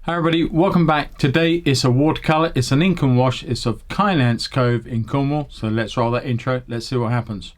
Hi everybody, welcome back. Today it's a watercolour, it's an ink and wash, it's of Kynance Cove in Cornwall. So let's roll that intro, let's see what happens.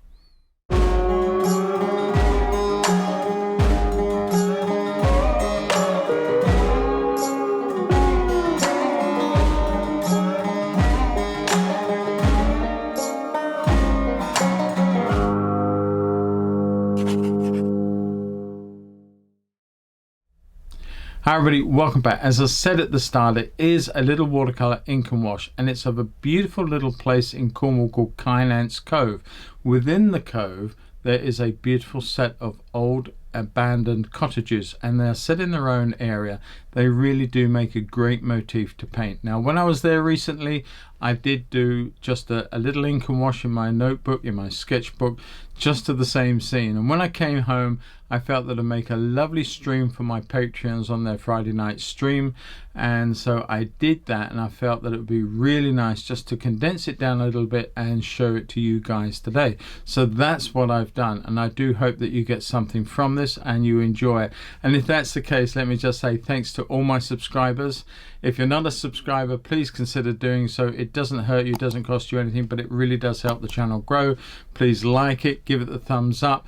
Hi everybody, welcome back. As I said at the start, it is a little watercolour ink and wash, and it's of a beautiful little place in Cornwall called Kynance Cove. Within the cove there is a beautiful set of old abandoned cottages, and they're set in their own area. They really do make a great motif to paint. Now when I was there recently, I did do just a little ink and wash in my notebook, in my sketchbook, just to the same scene. And when I came home, I felt that I'd make a lovely stream for my Patreons on their Friday night stream, and so I did that, and I felt that it would be really nice just to condense it down a little bit and show it to you guys today. So that's what I've done, and I do hope that you get something from this and you enjoy it. And if that's the case, let me just say thanks to all my subscribers. If you're not a subscriber, please consider doing so. It doesn't hurt you, it doesn't cost you anything, but it really does help the channel grow. Please like it, give it the thumbs up,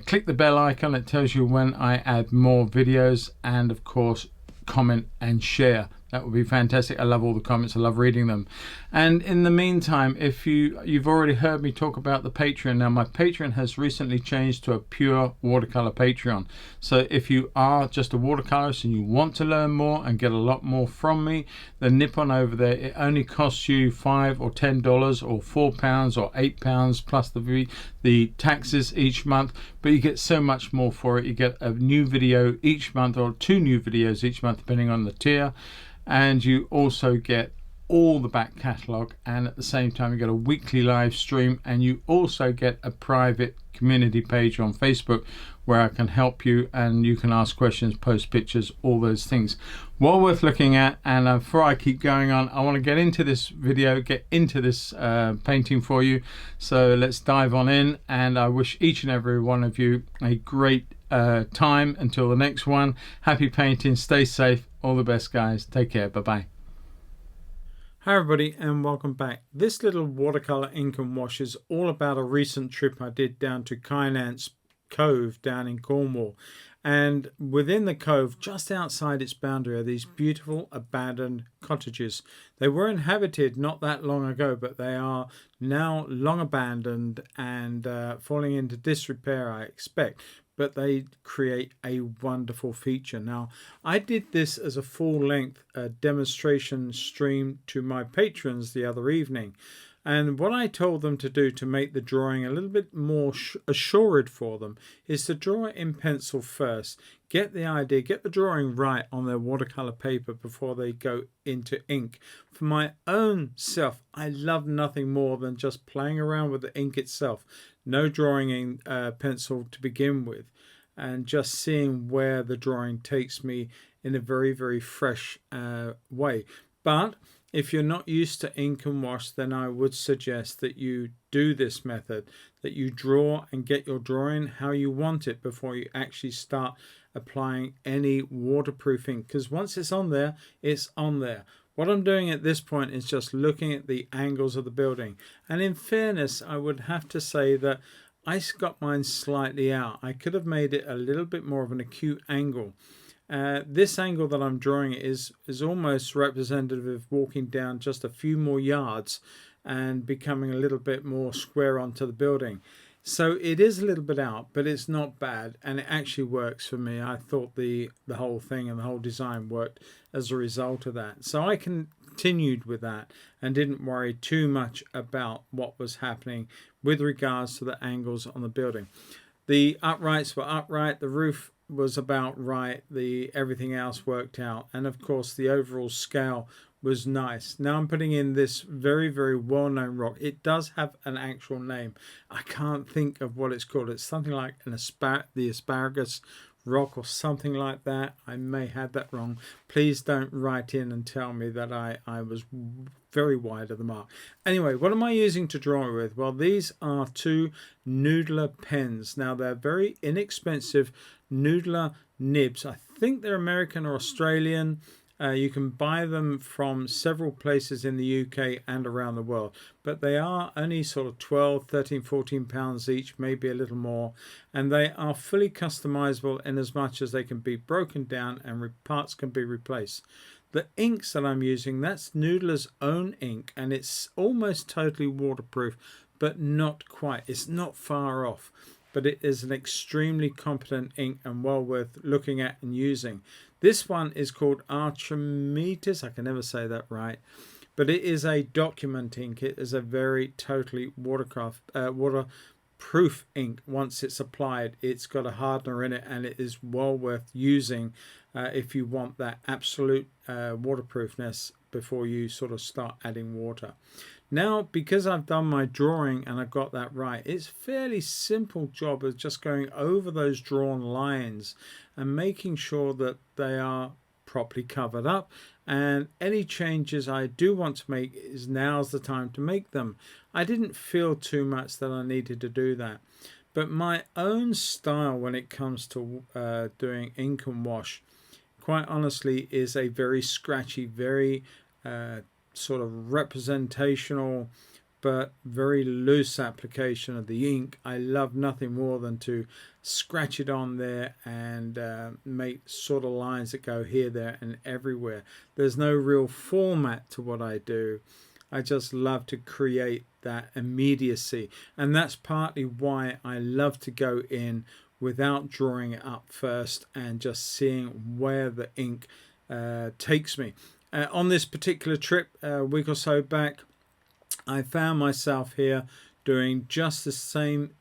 click the bell icon, it tells you when I add more videos, and of course comment and share. That would be fantastic. I love all the comments, I love reading them. And in the meantime, if you've already heard me talk about the Patreon. Now my Patreon has recently changed to a pure watercolor Patreon. So if you are just a watercolorist and you want to learn more and get a lot more from me, then nip on over there. It only costs you $5 or $10 or £4 or £8 plus the taxes each month, but you get so much more for it. You get a new video each month, or 2 new videos each month depending on the tier. And you also get all the back catalogue, and at the same time you get a weekly live stream, and you also get a private community page on Facebook where I can help you, and you can ask questions, post pictures, all those things. Well worth looking at. And before I keep going on, I want to get into this video, get into this painting for you. So let's dive on in, and I wish each and every one of you a great time until the next one. Happy painting, stay safe, all the best guys, take care, bye bye. Hi everybody and welcome back. This little watercolor ink and wash is all about a recent trip I did down to Kynance Cove down in Cornwall, and within the cove, just outside its boundary, are these beautiful abandoned cottages. They were inhabited not that long ago, but they are now long abandoned and falling into disrepair, I expect. But they create a wonderful feature. Now, I did this as a full-length demonstration stream to my patrons the other evening. And what I told them to do to make the drawing a little bit more assured for them is to draw it in pencil first. Get the idea, get the drawing right on their watercolor paper before they go into ink. For my own self, I love nothing more than just playing around with the ink itself. No drawing in pencil to begin with, and just seeing where the drawing takes me in a very, very fresh way. But if you're not used to ink and wash, then I would suggest that you do this method, that you draw and get your drawing how you want it before you actually start applying any waterproofing, because once it's on there, it's on there. What I'm doing at this point is just looking at the angles of the building, and in fairness I would have to say that I got mine slightly out. I could have made it a little bit more of an acute angle. This angle that I'm drawing is almost representative of walking down just a few more yards and becoming a little bit more square onto the building. So it is a little bit out, but it's not bad, and it actually works for me. I thought the whole thing and the whole design worked as a result of that. So I continued with that and didn't worry too much about what was happening with regards to the angles on the building. The uprights were upright, the roof was about right, everything else worked out, and of course the overall scale was nice. Now I'm putting in this very, very well-known rock. It does have an actual name. I can't think of what it's called. It's something like the asparagus rock or something like that. I may have that wrong. Please don't write in and tell me that I was very wide of the mark. Anyway, what am I using to draw with? Well, these are 2 Noodler pens. Now they're very inexpensive Noodler nibs. I think they're American or Australian. You can buy them from several places in the UK and around the world, but they are only sort of 12, 13, 14 pounds each, maybe a little more, and they are fully customizable in as much as they can be broken down and parts can be replaced. The inks that I'm using, that's Noodler's own ink, and it's almost totally waterproof, but not quite. It's not far off, but it is an extremely competent ink and well worth looking at and using. This one is called Archimedes. I can never say that right, but it is a document ink. It is a very totally waterproof ink. Once it's applied, it's got a hardener in it, and it is well worth using if you want that absolute waterproofness before you sort of start adding water. Now, because I've done my drawing and I've got that right, it's a fairly simple job of just going over those drawn lines and making sure that they are properly covered up, and any changes I do want to make, is now's the time to make them. I didn't feel too much that I needed to do that, but my own style when it comes to doing ink and wash, quite honestly, is a very scratchy, very sort of representational but very loose application of the ink. I love nothing more than to scratch it on there and make sort of lines that go here, there and everywhere. There's no real format to what I do. I just love to create that immediacy, and that's partly why I love to go in without drawing it up first and just seeing where the ink takes me. On this particular trip a week or so back, I found myself here doing just the same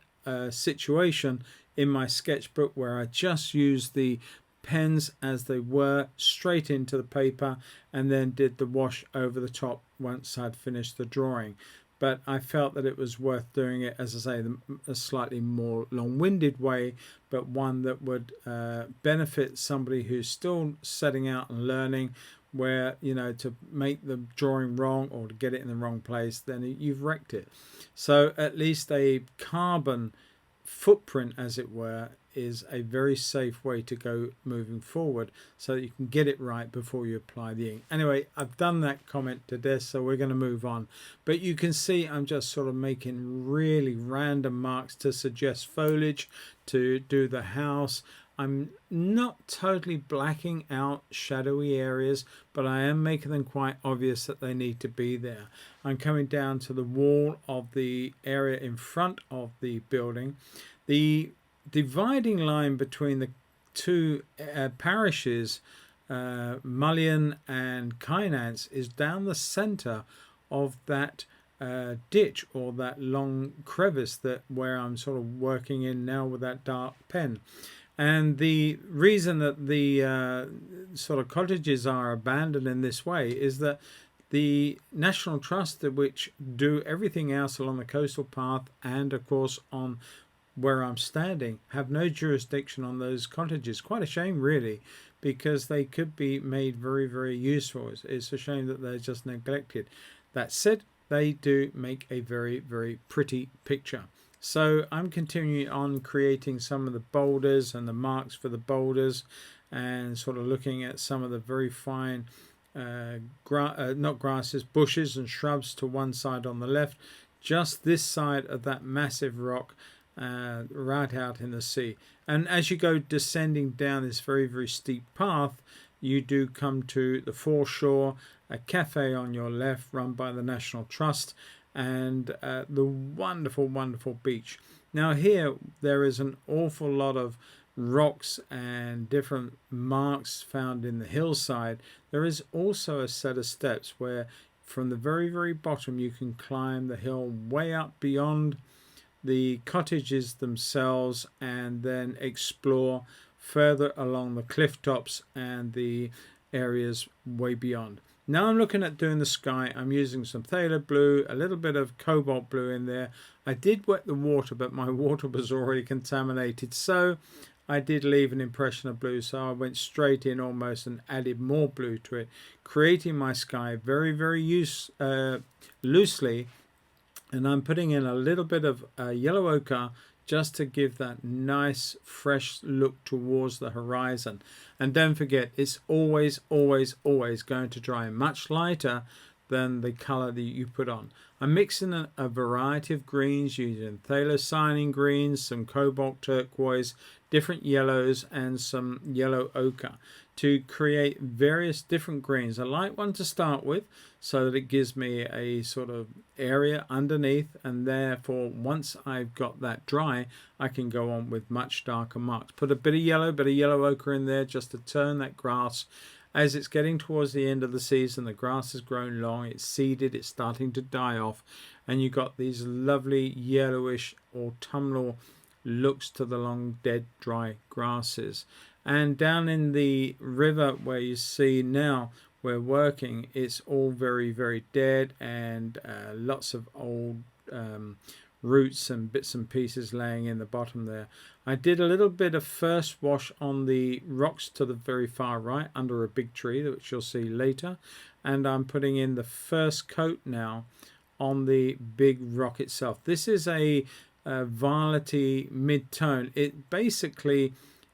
situation in my sketchbook, where I just used the pens as they were straight into the paper and then did the wash over the top once I'd finished the drawing. But I felt that it was worth doing it, as I say, a slightly more long-winded way, but one that would benefit somebody who's still setting out and learning, where, you know, to make the drawing wrong or to get it in the wrong place, then you've wrecked it. So at least a carbon footprint, as it were, is a very safe way to go moving forward, so that you can get it right before you apply the ink. Anyway, I've done that comment to death, so we're going to move on. But you can see I'm just sort of making really random marks to suggest foliage, to do the house. I'm not totally blacking out shadowy areas, but I am making them quite obvious that they need to be there. I'm coming down to the wall of the area in front of the building. The dividing line between the two parishes, Vermillion and Kynance, is down the centre of that ditch, or that long crevice that where I'm sort of working in now with that dark pen. And the reason that the sort of cottages are abandoned in this way is that the National Trust, which do everything else along the coastal path and of course on where I'm standing, have no jurisdiction on those cottages. Quite a shame, really, because they could be made very, very useful. It's a shame that they're just neglected. That said, they do make a very, very pretty picture. So I'm continuing on creating some of the boulders and the marks for the boulders, and sort of looking at some of the very fine not grasses, bushes and shrubs to one side on the left, just this side of that massive rock right out in the sea. And as you go descending down this very, very steep path, you do come to the foreshore, a cafe on your left run by the National Trust, and the wonderful, wonderful beach. Now here there is an awful lot of rocks and different marks found in the hillside. There is also a set of steps where from the very, very bottom you can climb the hill way up beyond the cottages themselves, and then explore further along the cliff tops and the areas way beyond. Now I'm looking at doing the sky. I'm using some Phthalo Blue, a little bit of Cobalt Blue in there. I did wet the water, but my water was already contaminated, so I did leave an impression of blue, so I went straight in almost and added more blue to it, creating my sky very, very loosely. And I'm putting in a little bit of yellow ochre just to give that nice fresh look towards the horizon. And don't forget, it's always going to dry much lighter than the color that you put on. I'm mixing a variety of greens using phthalo greens, some cobalt turquoise, different yellows, and some yellow ochre to create various different greens. I like one to start with so that it gives me a sort of area underneath, and therefore once I've got that dry I can go on with much darker marks. Put a bit of yellow ochre in there just to turn that grass. As it's getting towards the end of the season, the grass has grown long, it's seeded, it's starting to die off, and you've got these lovely yellowish autumnal looks to the long dead dry grasses. And down in the river where you see now we're working, it's all very dead, and lots of old roots and bits and pieces laying in the bottom there. I did a little bit of first wash on the rocks to the very far right under a big tree, which you'll see later, and I'm putting in the first coat now on the big rock itself. This is a violety mid-tone.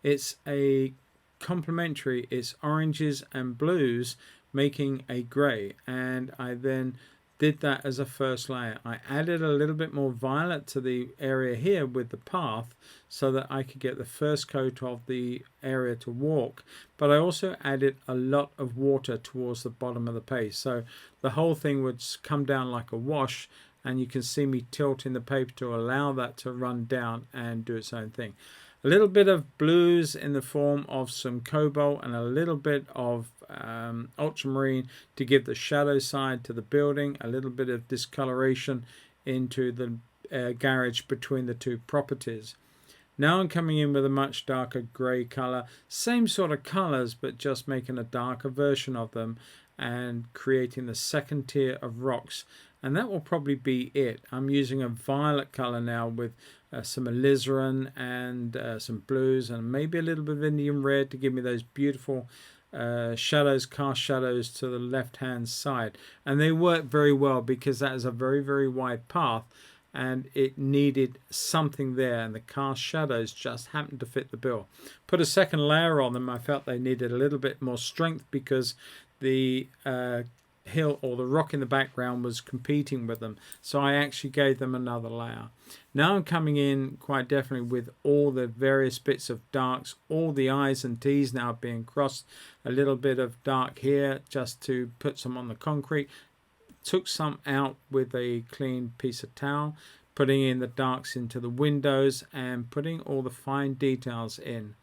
It's a complementary, it's oranges and blues making a grey, and I then did that as a first layer. I added a little bit more violet to the area here with the path so that I could get the first coat of the area to walk, but I also added a lot of water towards the bottom of the paste, so the whole thing would come down like a wash, and you can see me tilting the paper to allow that to run down and do its own thing. A little bit of blues in the form of some cobalt and a little bit of ultramarine to give the shadow side to the building, a little bit of discoloration into the garage between the two properties. Now I'm coming in with a much darker grey colour, same sort of colours but just making a darker version of them and creating the second tier of rocks, and that will probably be it. I'm using a violet colour now with some alizarin and some blues and maybe a little bit of Indian red to give me those beautiful shadows, cast shadows to the left hand side, and they work very well because that is a very wide path and it needed something there, and the cast shadows just happened to fit the bill. Put a second layer on them. I felt they needed a little bit more strength because the hill or the rock in the background was competing with them, so I actually gave them another layer. Now I'm coming in quite definitely with all the various bits of darks, all the I's and T's now being crossed, a little bit of dark here just to put some on the concrete, took some out with a clean piece of towel, putting in the darks into the windows and putting all the fine details in.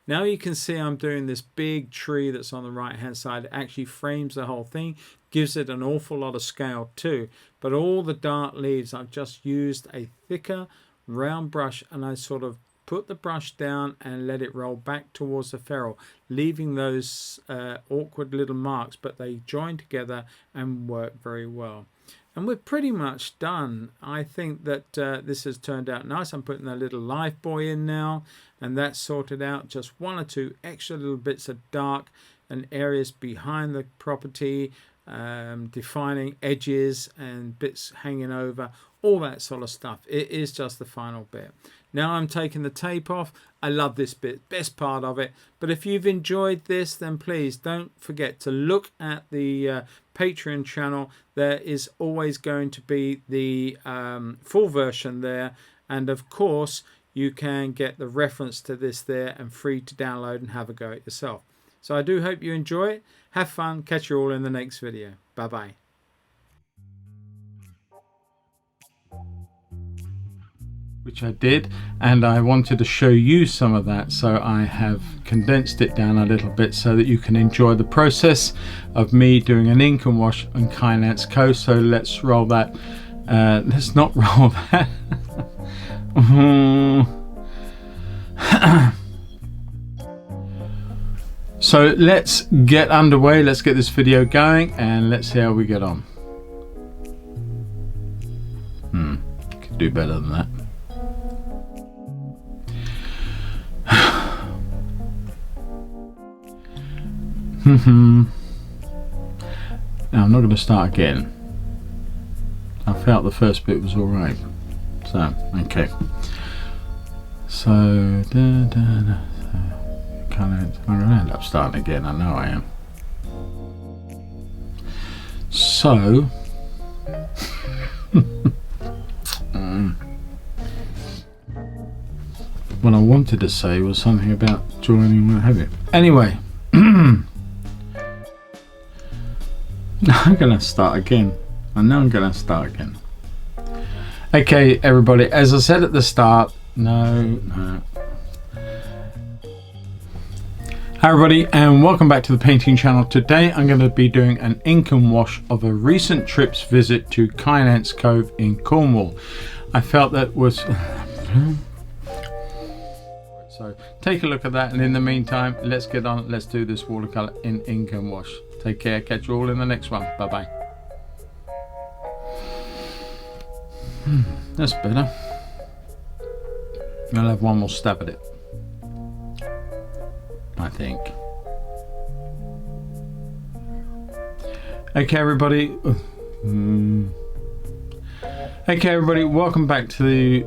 Now you can see I'm doing this big tree that's on the right hand side. It actually frames the whole thing, gives it an awful lot of scale too, but all the dark leaves I've just used a thicker round brush, and I sort of put the brush down and let it roll back towards the ferrule, leaving those awkward little marks, but they join together and work very well. And we're pretty much done. I think that this has turned out nice. I'm putting a little life buoy in now, and that's sorted out. Just one or two extra little bits of dark and areas behind the property, defining edges and bits hanging over, all that sort of stuff. It is just the final bit. Now I'm taking the tape off. I love this bit, best part of it. But if you've enjoyed this, then please don't forget to look at the Patreon channel. There is always going to be the full version there, and of course you can get the reference to this there and free to download and have a go at yourself. So I do hope you enjoy it. Have fun. Catch you all in the next video. Bye bye. Which I did, and I wanted to show you some of that, so I have condensed it down a little bit so that you can enjoy the process of me doing an ink and wash on Kynance Cove. So let's roll that. Let's not roll that. So let's get underway, let's get this video going, and let's see how we get on. Could do better than that. Now I'm not going to start again. I felt the first bit was alright. So, okay. So, I'm going to end up starting again. I know I am. So, what I wanted to say was something about joining what have you. Anyway, I'm going to start again. I know I'm going to start again. Okay, everybody, as I said at the start, no. Hi everybody, and welcome back to the painting channel. Today I'm going to be doing an ink and wash of a recent trip's visit to Kynance Cove in Cornwall. I felt that was so take a look at that, and in the meantime let's get on, let's do this watercolor in ink and wash. Take care, catch you all in the next one. Bye bye. That's better. I'll have one more stab at it, I think. Okay everybody, welcome back to the